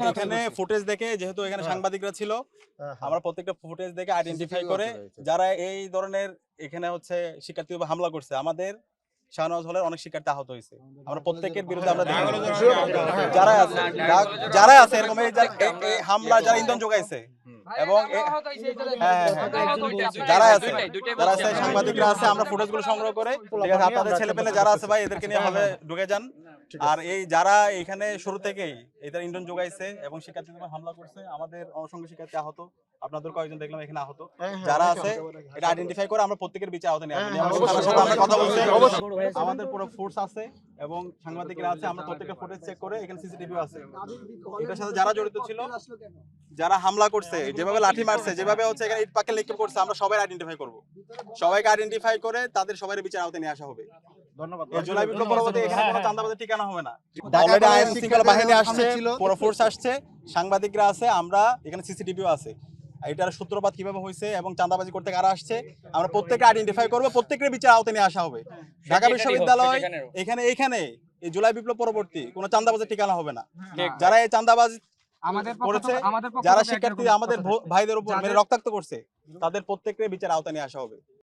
এখানে ফুটেজ দেখে যেহেতু এখানে সাংবাদিকরা ছিল, আমরা প্রত্যেকটা ফুটেজ দেখে আইডেন্টিফাই করে যারা এই ধরনের এখানে হচ্ছে শিক্ষার্থীর উপর হামলা করছে, আমাদের শাহনওয়াজ হলের অনেক শিক্ষার্থী আহত হয়েছে। আমরা প্রত্যেকের বিরুদ্ধে আমরা যারা আছে এরকম এই হামলা যারা ইন্ধন যোগাইছে এবং যারা আছে সাংবাদিকরা আছে, আমরা ফুটেজগুলো সংগ্রহ করে ঠিক আছে আপনাদের ছেলে পেলে যারা আছে ভাই এদেরকে নিয়ে হলে ঢুকে যান। আর এই যারা এখানে শুরু থেকেই এদের ইন্ধন যোগাইছে এবং শিক্ষার্থীদের উপর হামলা করছে, আমাদের অসংখ্য শিক্ষার্থী আহত, আপনাদের কয়েকজন দেখলাম এখানে আহত, যারা আছে এটা আইডেন্টিফাই করে আমরা প্রত্যেকের বিচার আওতায় নিয়ে আসবো। আমরা কথা বলছি, আমাদের পুরো ফোর্স আছে এবং সাংবাদিকরা আছে, আমরা প্রত্যেকটা ফুটেজ চেক করে এখানে সিসিটিভি আছে, এটার সাথে যারা জড়িত ছিল, যারা হামলা করছে, যেভাবে লাঠি মারছে, যেভাবে হচ্ছে এখানে ইট পাকে নিক্ষেপ করছে, আমরা সবাই আইডেন্টিফাই করব, সবাইকে আইডেন্টিফাই করে তাদের সবার বিচার আওতায় নিয়ে আসা হবে। ধন্যবাদ। জুলাই বিপ্লব পরবর্তী এখানে কোনো চাঁদাবাজের ঠিকানা হবে না। অলরেডি আইন শৃঙ্খলা বাহিনী আসছে, পুরো ফোর্স আসছে, সাংবাদিকরা আছে, আমরা এখানে সিসিটিভিও আছে। এটার সূত্রপাত কিভাবে হয়েছে এবং চাঁদাবাজি করতে কারা আসছে আমরা প্রত্যেককে আইডেন্টিফাই করব, প্রত্যেকের বিচার আওতায় নিয়ে আসা হবে। ঢাকা বিশ্ববিদ্যালয় এখানে এই জুলাই বিপ্লব পরবর্তী কোনো চাঁদাবাজির ঠিকানা হবে না। যারা এই চাঁদাবাজি করেছে, যারা শিক্ষার্থী আমাদের ভাইদের উপর মেরে রক্তাক্ত করছে, তাদের প্রত্যেকের বিচার আওতায় নিয়ে আসা হবে।